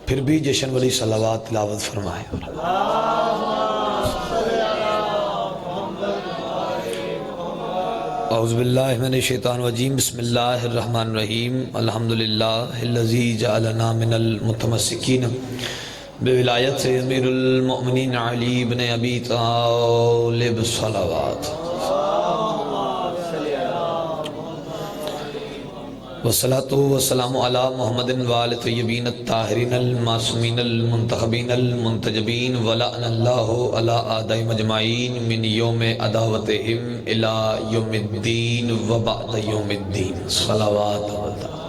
پھر بھی جشن والی صلوات تلاوت فرمائیں۔ اعوذ باللہ من الشیطان الرجیم، بسم اللہ الرحمن الرحیم، الحمدللہ الذی جعلنا من المتمسکین بولایت امیر المؤمنین علی بن ابی طالب صلوات والصلاة والسلام علی محمد وآل طیبین الطاہرین المعصومین المنتخبین المنتجبین ولعن اللہ علی اعداء مجمعین من یوم عداوتہم الی یوم الدین وبعد یوم الدین صلوات اللہ۔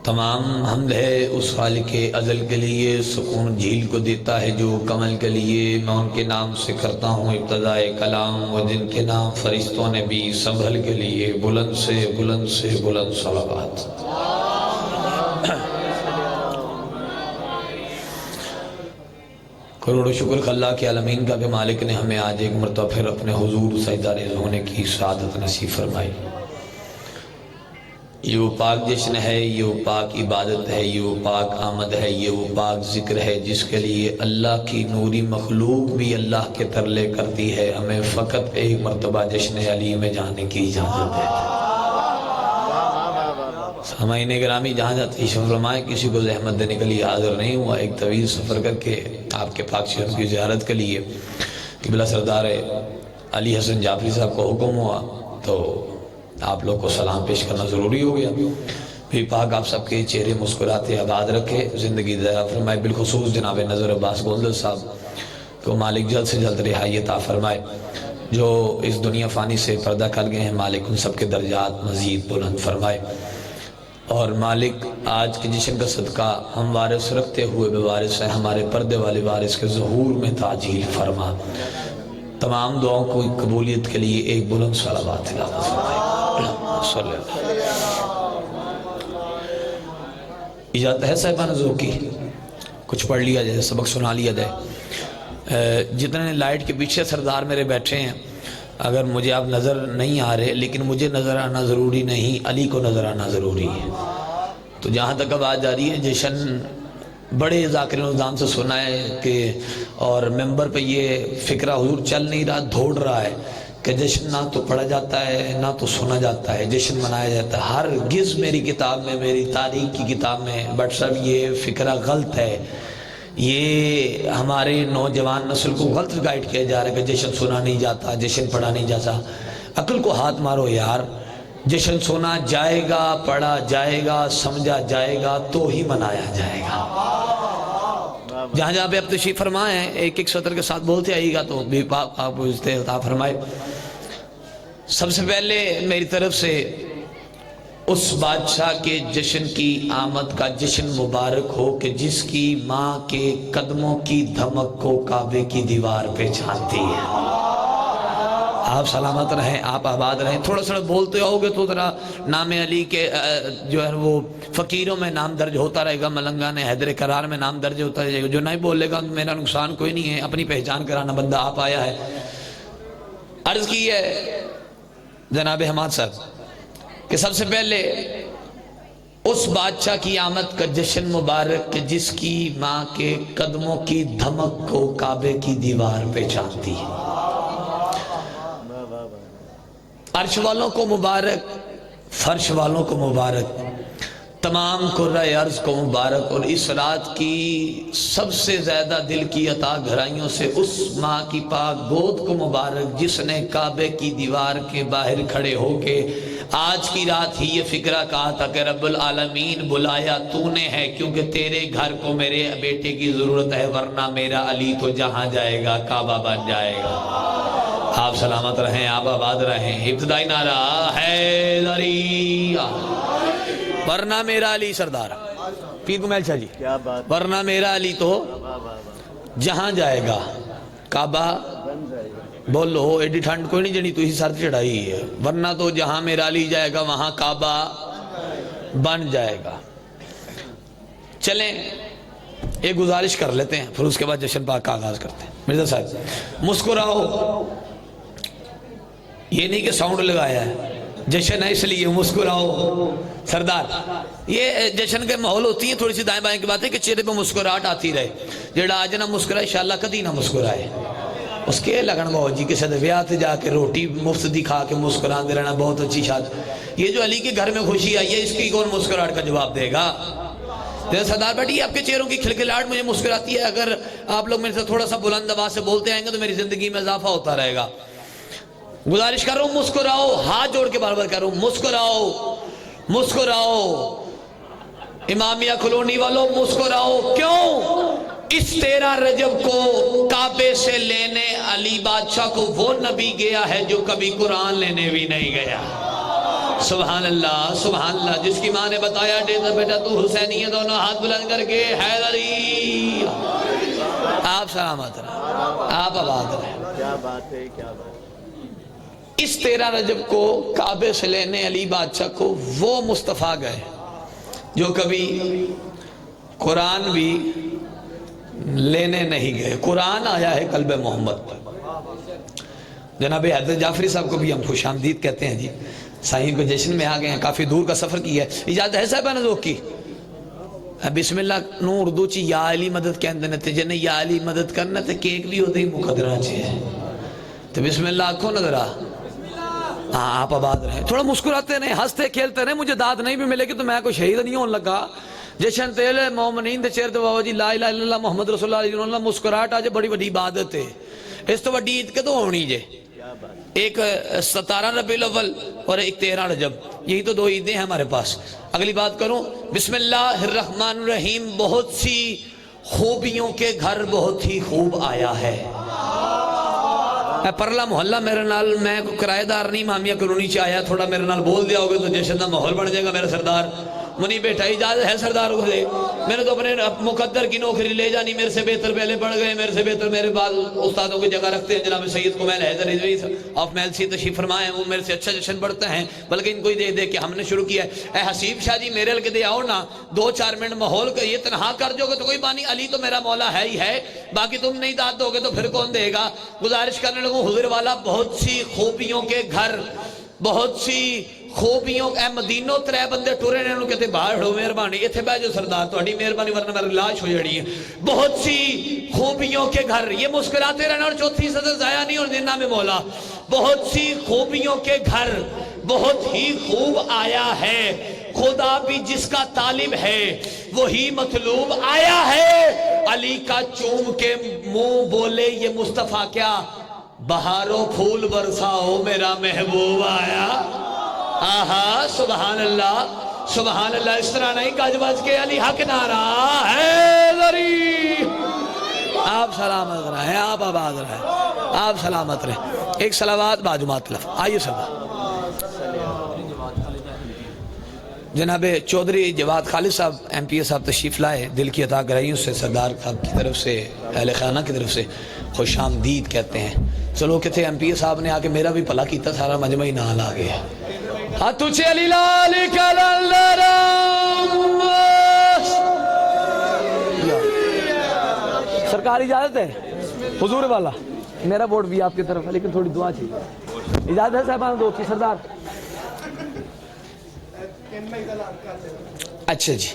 تمام حمد ہے اس خالق ازل کے لیے، سکون جھیل کو دیتا ہے جو کمل کے لیے۔ میں ان کے نام سے کرتا ہوں ابتدائے کلام، و جن کے نام فرشتوں نے بھی سنبھل کے لیے، بلند سے بلند سے بلند صلوات۔ کروڑ شکر اللہ کے عالمین کا کہ مالک نے ہمیں آج ایک مرتبہ پھر اپنے حضور سجدہ ریز ہونے کی سعادت نصیب فرمائی۔ یہ وہ پاک جشن ہے، یہ وہ پاک عبادت ہے، یہ وہ پاک آمد ہے، یہ وہ پاک ذکر ہے جس کے لیے اللہ کی نوری مخلوق بھی اللہ کے ترلے کرتی ہے۔ ہمیں فقط ایک مرتبہ جشن علی میں جانے کی اجازت ہے۔ سامعین گرامی، جہاں جاتے تشریف فرمائیں، کسی کو زحمت دینے کے لیے حاضر نہیں ہوا، ایک طویل سفر کر کے آپ کے پاک شہر کی زیارت کے لیے قبلہ سردار علی حسن جعفری صاحب کو حکم ہوا تو آپ لوگ کو سلام پیش کرنا ضروری ہو گیا۔ بھی پاک آپ سب کے چہرے مسکراتے آباد رکھے، زندگی دیا فرمائے، بالخصوص جناب نظر عباس گولدر صاحب کو مالک جلد سے جلد رہائی عطا فرمائے، جو اس دنیا فانی سے پردہ کر گئے ہیں، مالک ان سب کے درجات مزید بلند فرمائے۔ اور مالک آج کے جشن کا صدقہ ہم وارث رکھتے ہوئے بے وارث ہیں، ہمارے پردے والے وارث کے ظہور میں تعجیل فرما۔ تمام دعاؤں کو قبولیت کے لیے ایک بلند صلوات تلاوت فرمائے۔ صلی اللہ اجازت ہے صاحبان ذوق کی؟ کچھ پڑھ لیا جائے، سبق سنا لیا جائے۔ جتنے لائٹ کے پیچھے سردار میرے بیٹھے ہیں، اگر مجھے آپ نظر نہیں آ رہے، لیکن مجھے نظر آنا ضروری نہیں، علی کو نظر آنا ضروری ہے۔ تو جہاں تک اب آج آ رہی ہے جشن بڑے ذاکرین الزام سے سنا ہے کہ اور ممبر پہ یہ فکرہ حضور چل نہیں رہا، دھوڑ رہا ہے کہ جشن نہ تو پڑھا جاتا ہے نہ تو سنا جاتا ہے، جشن منایا جاتا ہے۔ ہرگز میری کتاب میں، میری تاریخ کی کتاب میں بٹ صاحب یہ فکرہ غلط ہے، یہ ہمارے نوجوان نسل کو غلط گائیڈ کیا جا رہا ہے کہ جشن سنا نہیں جاتا، جشن پڑھا نہیں جاتا۔ عقل کو ہاتھ مارو یار، جشن سنا جائے گا، پڑھا جائے گا، سمجھا جائے گا تو ہی منایا جائے گا۔ جہاں جہاں پہ اب تشریف فرمائے ایک ایک سطر کے ساتھ بولتے آئیے گا تو بھی آپ کو عطا فرمائے۔ سب سے پہلے میری طرف سے اس بادشاہ کے جشن کی آمد کا جشن مبارک ہو کہ جس کی ماں کے قدموں کی دھمک کو کعبے کی دیوار پہ چھانتی ہے۔ آپ سلامت رہیں، آپ آباد رہیں۔ تھوڑا سا بولتے ہو گے تو ذرا نام علی کے جو ہے وہ فقیروں میں نام درج ہوتا رہے گا، ملنگان حیدر کرار میں نام درج ہوتا رہے گا۔ جو نہیں بولے گا میرا نقصان کوئی نہیں ہے، اپنی پہچان کرانا بندہ آپ آیا ہے۔ عرض کی ہے جناب حماد صاحب کہ سب سے پہلے اس بادشاہ کی آمد کا جشن مبارک کہ جس کی ماں کے قدموں کی دھمک کو کعبے کی دیوار پہ چھانتی ہے۔ عرش والوں کو مبارک، فرش والوں کو مبارک، تمام قرہ ارض کو مبارک، اور اس رات کی سب سے زیادہ دل کی عطا گھرائیوں سے اس ماں کی پاک گود کو مبارک جس نے کعبے کی دیوار کے باہر کھڑے ہو کے آج کی رات ہی یہ فکرہ کہا تھا کہ رب العالمین بلایا تو نے ہے، کیونکہ تیرے گھر کو میرے بیٹے کی ضرورت ہے، ورنہ میرا علی تو جہاں جائے گا کعبہ بن جائے گا۔ آپ سلامت رہیں، آپ آباد رہیں۔ ابتدائی نعرہ حیدری، ورنہ میرا علی سردار پیر گمیل شاہ جی، ورنہ میرا علی تو جہاں جائے گا کعبہ بولو، ایڈی ٹھنڈ کوئی نہیں جنی تو ہی سر چڑھائی ہے، ورنہ تو جہاں میرا علی جائے گا وہاں کعبہ بن جائے گا۔ چلیں ایک گزارش کر لیتے ہیں، پھر اس کے بعد جشن پاک کا آغاز کرتے ہیں۔ مرزا صاحب مسکراؤ، یہ نہیں کہ ساؤنڈ لگایا ہے، جشن ہے اس لیے مسکراؤ سردار. یہ جشن کے ماحول ہوتی ہے تھوڑی سی دائیں بائیں کی بات ہے کہ چہرے پہ مسکراہٹ آتی رہے. جڑا آج نہ مسکرائے انشاءاللہ کدی نہ مسکرائے. اس کے لگن بہت جی کسی ویاہ تے جا کے روٹی مفت دی کھا کے مسکران دے رہنا بہت اچھی شاد. یہ جو علی کے گھر میں خوشی آئی ہے اس کی کون مسکراہٹ کا جواب دے گا؟ سردار بیٹی آپ کے چہروں کی کھلکھلاہٹ مجھے مسکراتی ہے. اگر آپ لوگ میرے سے تھوڑا سا بلند آواز سے بولتے آئیں گے تو میری زندگی میں اضافہ ہوتا رہے گا. گزارش کر رہا ہوں مسکراؤ, ہاتھ جوڑ کے بار بار کر رہا ہوں مسکراؤ مسکراؤ. امامیہ کلونی والوں مسکراؤ. کیوں؟ اس 13 رجب کو کعبے سے لینے علی بادشاہ کو وہ نبی گیا ہے جو کبھی قرآن لینے بھی نہیں گیا. سبحان اللہ سبحان اللہ. جس کی ماں نے بتایا بیٹا تو حسینی ہے, دونوں ہاتھ بلند کر کے حیدری. آپ سلامت رہے, آپ آباد رہے. کیا بات ہے, کیا بات ہے. اس 13 رجب کو کعبے سے لینے علی بادشاہ کو وہ مصطفیٰ گئے جو کبھی قرآن بھی لینے نہیں گئے. قرآن آیا ہے قلب محمد پر. جناب حضرت جعفری صاحب کو بھی ہم خوش آمدید کہتے ہیں جی. سائیں کو جشن میں آ گئے ہیں, کافی دور کا سفر کیا ہے. اجازت ہے صاحبہ نزوک کی بسم اللہ نو اردو چی یا علی مدد کہندے نے تے جنہیں یا علی مدد کرنا تے کیک بھی ہوتے ہی مقدرہ چاہیے. تو بسم اللہ آنکھوں نظر آ. ہاں آپ آباد رہیں. تھوڑا مسکراتے رہیں, ہنستے کھیلتے رہیں. مجھے داد نہیں بھی ملے گی تو میں کوئی شہید نہیں ہونے لگا. جشن تیل مومنین دے چہرے تے بابا جی لا الہ الا اللہ محمد رسول اللہ علیہ وسلم مسکراہٹ آج بڑی بڑی عبادت ہے. اس تو بڑی عید کے تو ہونی جے. ایک 17 ربیع الاول اور ایک 13 رجب, یہی تو 2 عیدیں ہیں ہمارے پاس. اگلی بات کروں. بسم اللہ الرحمن الرحیم. بہت سی خوبیوں کے گھر بہت ہی خوب آیا ہے. پرلا محلہ میرے نال, میں کرایہ دار نہیں, مامیہ کلونی چ آیا. تھوڑا میرے نال بول دیا ہوگے تو جشن کا ماحول بن جائے گا. میرا سردار منی بیٹھا اجازت ہے سردار کو دے. میں نے تو اپنے مقدر کی نوکری لے جانی, میرے سے بہتر پہلے پڑھ گئے, میرے سے بہتر میرے بعد استادوں کی جگہ رکھتے ہیں. جناب سید کو محل حیدر ادریس آف محل سی تشریف فرمائے ہیں, وہ میرے سے اچھا جشن پڑھتے ہیں. بلکہ ان کو ہی دے دے کے ہم نے شروع کیا ہے. اے حسیب شاہ جی میرے لگے دے آؤ نا, 2-4 منٹ ماحول کا یہ تنہا کر جو گے تو کوئی بانی. علی تو میرا مولا ہے ہی ہے, باقی تم نہیں داد دو گے تو پھر کون دے گا. گزارش کرنے لگوں حضور والا بہت سی خوبیوں کے گھر, بہت سی خوبیوں. اے مدینوں 3 بندے ٹورے نے انہوں کہتے باہر ہو مہربانی اتھے بہ جو سردار تو اڈی مہربانی ورنہ میرا لاش ہو جڑی ہے. بہت سی خوبیوں کے گھر, یہ مسکراتے رہنا اور چوتھی صدر ضائع نہیں اور دینا میں مولا. بہت سی خوبیوں کے گھر بہت ہی خوب آیا ہے. خدا بھی جس کا طالب ہے وہی مطلوب آیا ہے. علی کا چوم کے منہ بولے یہ مصطفیٰ کیا, بہاروں پھول برساؤ میرا محبوب آیا. آہا سبحان اللہ سبحان اللہ. اس طرح نہیں گج بج کے علی حق نعرہ حیدری. آپ سلامت رہیں, آپ آباد رہیں, آپ سلامت رہیں. ایک صلوات باجمات لفظ. آئیے سب. جناب چودھری جواد خالد صاحب ایم پی اے صاحب تشریف لائے, دل کی عطا کرائیوں سے سردار صاحب کی طرف سے اہل خانہ کی طرف سے خوش آمدید کہتے ہیں. چلو کہتے ہیں ایم پی اے صاحب نے آ کے میرا بھی بھلا کیتا, سارا مجمعی نال آ گیا. ہاتھ اونچے علی لالی سرکار اجازت ہے حضور والا. میرا ووٹ بھی آپ کی طرف ہے لیکن تھوڑی دعا چاہیے. اجازت ہے صاحبان دو کی سردار. اچھا جی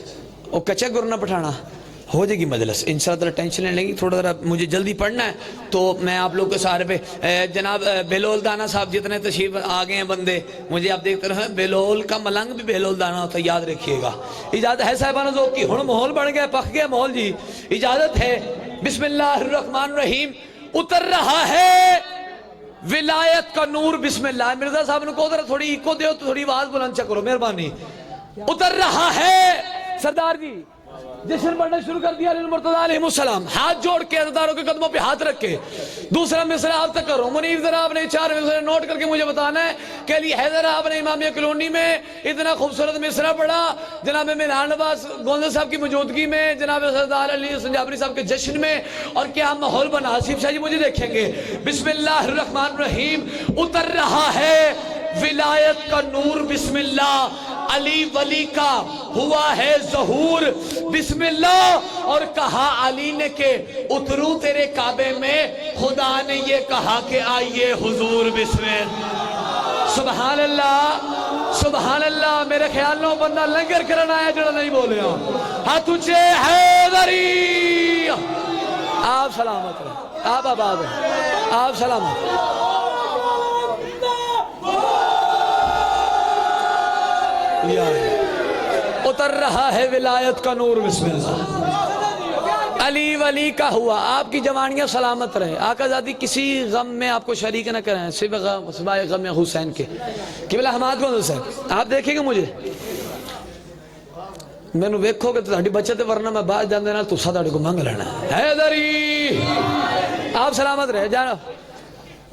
وہ کچا گرنا پٹھانا ہو جائے گی مجلس انشاءاللہ تعالی. ٹینشن نہیں لیں گی. تھوڑا ذرا مجھے جلدی پڑھنا ہے تو میں آپ لوگ کے سارے پہ جناب بیلول دانا صاحب جتنے تشریف آ گئے ہیں بندے, مجھے آپ دیکھتے رہے بیلول کا ملنگ بھی بیلول دانا ہوتا ہے, یاد رکھیے گا. اجازت ہے صاحبانہ ذوق کی. ہن ماحول بڑھ گیا, پک گیا ماحول جی. اجازت ہے. بسم اللہ الرحمن الرحیم. اتر رہا ہے ولایت کا نور. بسم اللہ. مرزا صاحب نے کہو ذرا تھوڑی ایکو دیو تو تھوڑی آواز بلند چکرو مہربانی. اتر رہا ہے سردار جی. جشن پڑھنا شروع کر دیا علی مرتضیٰ علیہ السلام. ہاتھ جوڑ کے عزاداروں کے قدموں پہ ہاتھ رکھ کے دوسرا مصرع آپ تک کرو. منیف ذرا آپ نے 4 مصرع نوٹ کر کے مجھے بتانا ہے کہ علی حیدر آپ نے امامیہ کلونی میں اتنا خوبصورت مصرع پڑھا جناب ملان عباس گونزل صاحب کی موجودگی میں, جناب سردار علی سنجابری صاحب کے جشن میں, اور کیا ماحول بنا. حسیب شاہ جی مجھے دیکھیں گے. بسم اللہ الرحمن الرحیم. اتر رہا ہے ولایت کا نور. بسم اللہ. علی ولی کا ہوا ہے ظہور. بسم اللہ. اور کہا علی نے کہ اتروں تیرے کعبے میں, خدا نے یہ کہا کہ آئیے حضور. بسم اللہ. سبحان اللہ سبحان اللہ. میرے خیال نو بندہ لنگر کرنا آیا جڑا نہیں بولیا. ہاتھ اونچے حیدری. آپ سلامت رہے, آپ آباد رہے, آپ سلامت رہے. اتر رہا ہے ولایت کا نور. بسم اللہ. علی ولی کا ہوا. آپ کی جوانیاں سلامت رہے. آقا زادی کسی غم میں آپ کو شریک نہ کریں سوائے غم حسین کے. قبلہ حماد کون حسین. آپ دیکھیں گے مجھے میں نو ویکھو گے تو تہاڈی بچت ورنہ میں بعد جاندے نال تساں تہاڈے کو منگ لینا. حیدری آپ سلامت رہے. جانا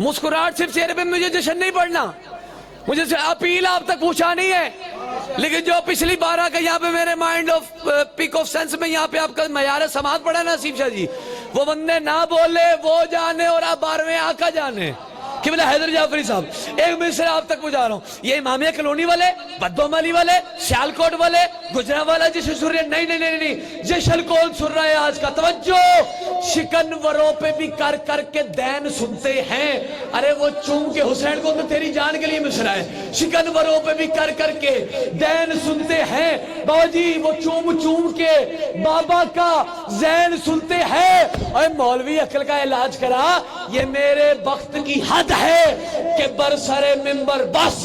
مسکراہٹ صرف چہرے پہ. مجھے جشن نہیں پڑھنا, مجھے اپیل آپ تک پوچھا نہیں ہے, لیکن جو پچھلی بارہ کا یہاں پہ میرے mind of pick of sense میں یہاں پہ آپ کا معیار سماعت پڑھا نا نصیب شاہ جی, وہ بندے نہ بولے وہ جانے اور آپ 12ویں آقا جانے. قبلہ حیدر جعفری صاحب ایک مصرع آپ تک پہنچا رہا ہوں. یہ امامیہ کلونی والے, بدوم علی والے, سیالکوٹ والے, گجرانوالہ جسے سن رہے نہیں نہیں نہیں نہیں جشن کون سن رہا ہے آج کا. توجہ. شکن وروں پہ بھی کر کر کے دین سنتے ہیں. ارے وہ چوم کے حسین کو تو تیری جان کے لیے مصرع ہے. شکن وروں پہ بھی کر کر کے دین سنتے ہیں. بابا جی وہ چوم چوم کے بابا کا زین سنتے ہیں. اے مولوی عقل کا علاج کرا. یہ میرے وقت کی حد ہے کہ برسر منبر بس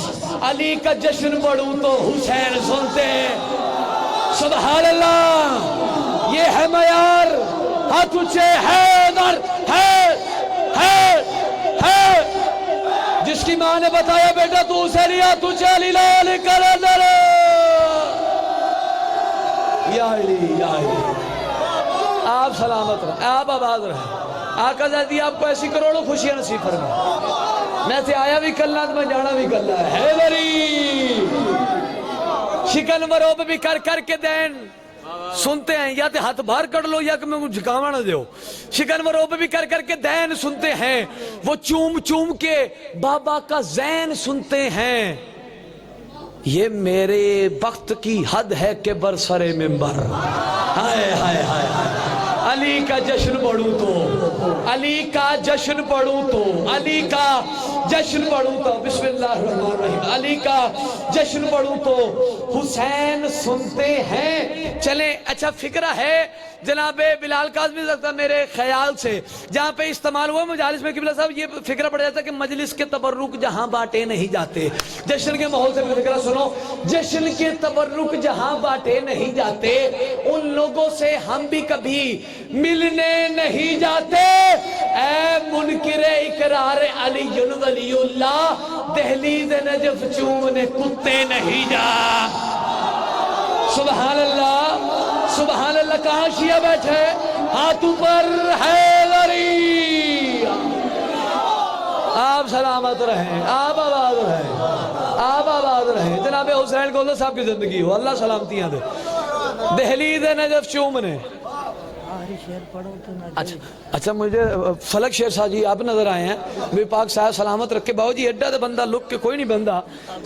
علی کا جشن پڑھوں تو حسین سنتے ہیں. سبحان اللہ. یہ ہے معیار. ہاتھ اونچے حیدر ہے جس کی ماں نے بتایا بیٹا تو اسے لیا تجھے علی لال کر در. یا علی یا علی. آپ سلامت رہے, آپ آباد رہے. آقا زادی آپ کو ایسی کروڑوں خوشیاں نصیب فرمائے. میں سے آیا بھی کلنا تو میں جانا بھی کلنا ہے. حیدری. شکن وروں پہ بھی کر کر کے دین سنتے ہیں. یا تو ہاتھ باہر کر لو یا کہ میں جھکاوا نہ دیو. شکن وروں پہ بھی کر کر کے دین سنتے ہیں. وہ چوم چوم کے بابا کا زین سنتے ہیں. یہ میرے وقت کی حد ہے کہ برسر منبر ہائے ہائے ہائے ہائے علی کا جشن پڑھوں تو, علی کا جشن پڑھوں تو, علی کا جشن پڑھوں تو. بسم اللہ الرحمن الرحیم. علی کا جشن پڑھوں تو حسین سنتے ہیں. چلیں اچھا فکرہ ہے جناب بلال قاسمی صاحب میرے خیال سے جہاں پہ استعمال ہوا مجالس میں. قبلہ صاحب یہ فکرہ پڑ جاتا ہے کہ مجلس کے تبرک جہاں بانٹے نہیں جاتے. جشن کے ماحول سے فکرہ سنو. جشن کے تبرک جہاں بانٹے نہیں جاتے ان لوگوں سے ہم بھی کبھی ملنے نہیں جاتے. اے منکر اقرار علی ولی اللہ دہلیز نجف چومنے کتے نہیں جا. سبحان اللہ سبحان اللہ. کہاں شیعہ بیٹھے ہاتھوں پر حیدری. آپ سلامت رہیں, آپ آباد رہیں, آپ آباد رہیں. جناب حسین گولہ صاحب کی زندگی ہو, اللہ سلامتیاں دے. دہلیز نجف چومنے. اچھا مجھے فلک شیر صاحب جی آپ نظر آئے ہیں. بھی پاک صاحب سلامت رکھے. باؤ جی ایڈا دے بندہ لک کے کوئی نہیں بندہ.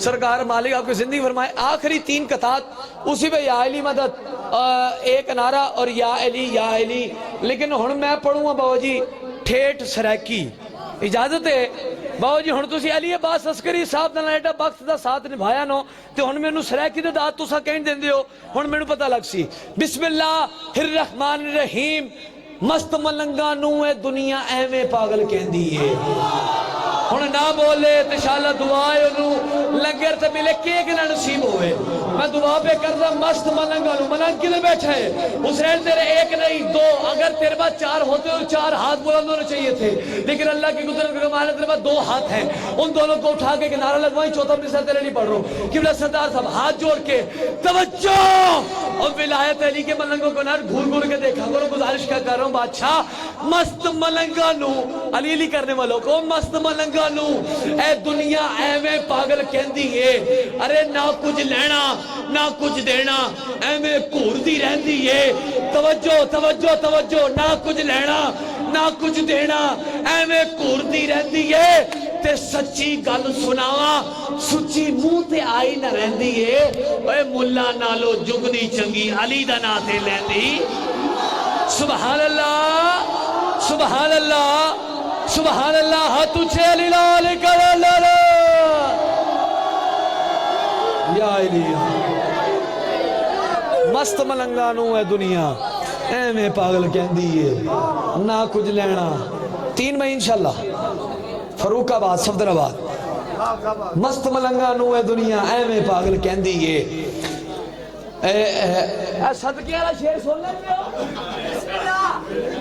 سرکار مالک آپ کی زندگی فرمائے. آخری 3 قطعات اسی پہ یا علی مدد ایک نعرہ اور یا علی. لیکن ہن میں پڑھوں گا باؤ جی ٹھیٹ سریکی. اجازت ہے باؤ جی. ہن تسی علی عباس عسکری صاحب نال ایڈا وقت دا ساتھ نبھایا نو تے ہن مینوں سریکی دے داد تساں کہیں دیندے ہو. ہن مینوں پتہ لگ سی. بسم اللہ الرحمن الرحیم. مست ملنگا نو اے دنیا ایویں پاگل کہندی ہے. ہن نہ بولے تے انشاءاللہ دعا ہے انہوں لنگر تے ملے کیک نہ نصیب ہوئے. میں دعا پہ کر رہا مست ملنگا نو. ملنگ کدھر بیٹھا ہے حسین؟ تیرے 1 نہیں 2, اگر تیرے پاس 4 ہوتے تو 4 ہاتھ بلند ہونے چاہیے تھے, لیکن اللہ کی قدرت کا کمال ہے تیرے پاس 2 ہاتھ ہیں. ان دونوں کو اٹھا کے کنارہ لگوائی. چوتھا مصرع تیرے لیے پڑھ رہا ہوں. قبلہ سردار صاحب ہاتھ جوڑ کے توجہ. اور ولایت علی کے ملنگوں کو نہ گھور گھور کے دیکھا کرو. گزارش کیا کر رہا ہوں بادشاہ مست ملنگا نو علی علی کرنے والوں کو مست ملنگا نو اے دنیا ایویں پاگل کہندی ہے. ارے نہ کچھ لینا نہ کچھ دینا ایویں گھوردی رہندی ہے. توجہ توجہ توجہ. نہ کچھ لینا نہ کچھ دینا ایویں گھوردی رہندی ہے. تے سچی گل سناواں سچی منہ تے آئی نہ رہندی ہے. اے ملا نالو جگنی چنگی علی دا نام تے لیندی. سبحان اللہ سبحان اللہ سبحان اللہ. ہاتھ اونچے علی لال کر. یا علی مست ملنگا نو ہے دنیا ایویں پاگل کہندی ہے نہ کچھ لینا 3 مئی انشاءاللہ فاروق آباد صفدر آباد مست ملنگا نو ہے دنیا ایویں پاگل کہندی ہے اے صدقے والا شعر سن لیتے ہو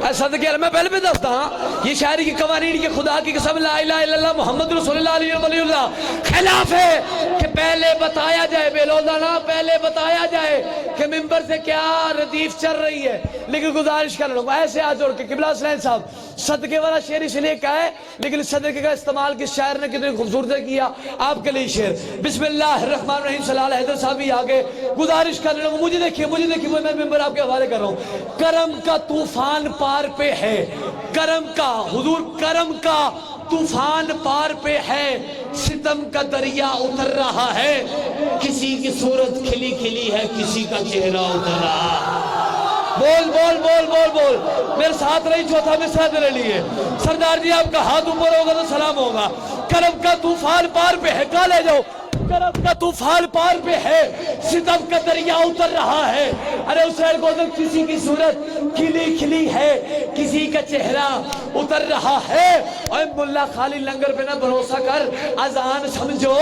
اے صدقے والا میں پہلے بھی دستا ہوں یہ شاعری کی قوانین کی خدا کی قسم لا الہ الا اللہ محمد رسول اللہ علیہ ولی اللہ خلاف ہے کہ پہلے بتایا جائے بے لوزانہ پہلے بتایا جائے کہ ممبر سے کیا ردیف چل رہی ہے لیکن گزارش کر لوں ایسے ہاتھ جوڑ کے قبلہ حسنین صاحب صدقے والا شعر اس لیے کہا ہے لیکن صدقے کا استعمال کس شاعر نے کتنی خوبصورت کیا آپ کے لیے شعر بسم اللہ الرحمن الرحیم صلی اللہ علیہ صاحب ہی آگے گزارش کر لوں مجھے دیکھیے میں ممبر آپ کے حوالے کر رہا ہوں کرم کا طوفان پار پہ ہے کرم کا حضور کرم کا طوفان پار پہ ہے ستم کا دریا اتر رہا ہے کسی کی صورت کھلی کھلی ہے کسی کا چہرہ اتر رہا بول بول بول بول بول میرے ساتھ رہی چوتھا میں ساتھ میرے لیے سردار جی آپ کا ہاتھ اوپر ہوگا تو سلام ہوگا کرم کا طوفان پار پہ ہے کہاں لے جاؤ کرم کا طوفان پار پہ ہے ستم کا دریا اتر رہا ہے ارے حسین کو کسی کی صورت کھلی کھلی ہے کسی کا چہرہ اتر رہا ہے اے ملا خالی لنگر پہ نہ بھروسہ کر اذان سمجھو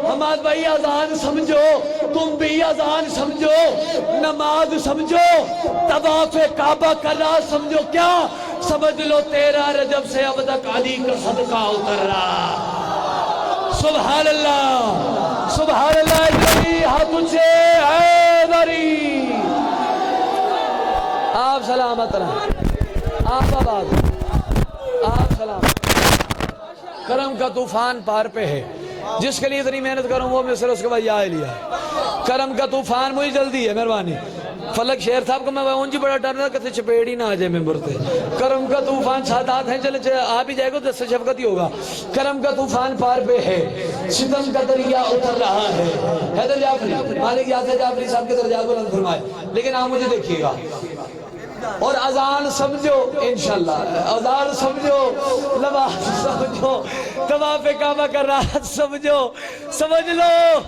حماد بھائی اذان سمجھو تم بھی اذان سمجھو نماز سمجھو طواف کعبہ کر رہا سمجھو کیا سمجھ لو 13 رجب سے اب تک علی کا صدقہ اتر رہا سبحان اللہ علی ہاتھ اونچے حیدری آپ سلامت رہیں آپ آباد آپ سلامت کرم کا طوفان پار پہ ہے جس کے لیے اتنی محنت کروں وہ میں اس کے بعد یا لیا کرم کا طوفان مجھے جلدی ہے مہربانی فلک شہر صاحب کو میں اونجی بڑا ڈر رہا کسی چپیڑ ہی نہ آ جائے ممبر پہ کرم کا طوفان سادات ہیں چلے آپ ہی جائے گا دس سے شفقت ہی ہوگا کرم کا طوفان پار پہ ہے ستم کا دریا اتر رہا ہے حیدر جعفری مالک یاسر جعفری صاحب کے درجات بلند فرمائے لیکن آپ مجھے دیکھیے گا اور اذان سمجھو انشاءاللہ اذان سمجھو لباس سمجھو طواف کعبہ کر رہا سمجھو سمجھ لو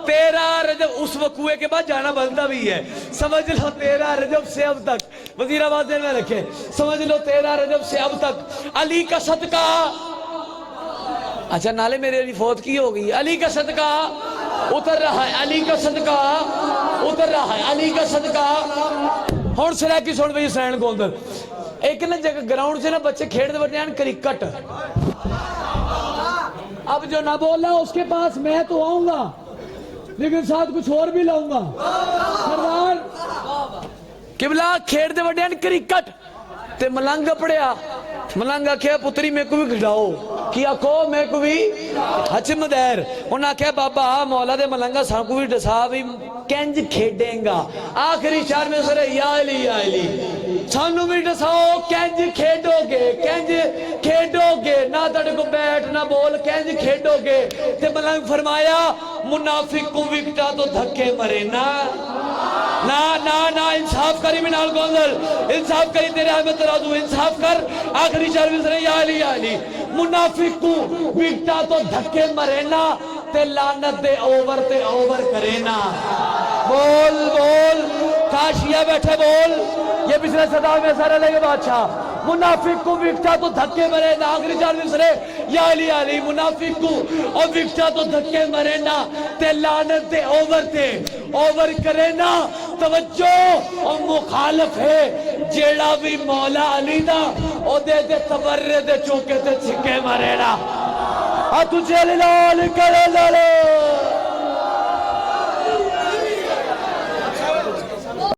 13 رجب اس وقوعے کے بعد جانا بنتا بھی ہے سمجھ لو 13 رجب سے اب تک وزیر آباد دین میں رکھے سمجھ لو 13 رجب سے اب تک علی کا صدقہ اچھا نالے میرے علی فوت کی ہوگی علی کا صدقہ اتر رہا ہے علی کا صدقہ اتر رہا ہے علی کا صدقہ ہون سرا کی سوڑ بھئی سرین کو اندر ایک نا جگہ گراؤنڈ سے نا بچے کھیڑ دے بٹے ہیں کرکٹ اب جو نہ بولا اس کے پاس میں تو آؤں گا لیکن ساتھ کچھ اور بھی لاؤں گا سردار قبلہ کھیڑ دے بٹے ہیں کرکٹ تے ملنگ پڑیا ملنگا کیا پتری میں کو بھی گھڑاؤ کیا کو میں کو بھی حچم دیر انہاں کیا بابا مولا دے ملنگا سان کو بھی ڈسا بھی کینج کھیڑیں گا آخری چار میں سرے یا علی سانو بھی ڈساؤ کینج کھیڑو گے نہ تڑ کو بیٹھ نہ بول کینج کھیڑو گے تے ملنگ فرمایا منافق کو وکٹا تو دھکے مرے نا انصاف کری منال گوندل انصاف کری تیرے احمد ترازو انصاف کر آخری چار میں سرے یا علی منافق کو وکٹا تو دھکے مرے نا تے لعنت دے اوور کرے نا بول کاشیا بیٹھے بول یہ پچھلے صدا میں سارے لے گے بادشاہ منافق کو وکٹا تو دھکے مرے نا آخری چار میں سرے یا علی منافق کو اور وکٹا تو دھکے مرے نا تے لعنت دے اوور کرے نا توجہ اور مخالف ہے جیڑا بھی مولا علی دا او دے تبرے دے چوکے تے چھکے مرے نا تجھے لال کرے لالے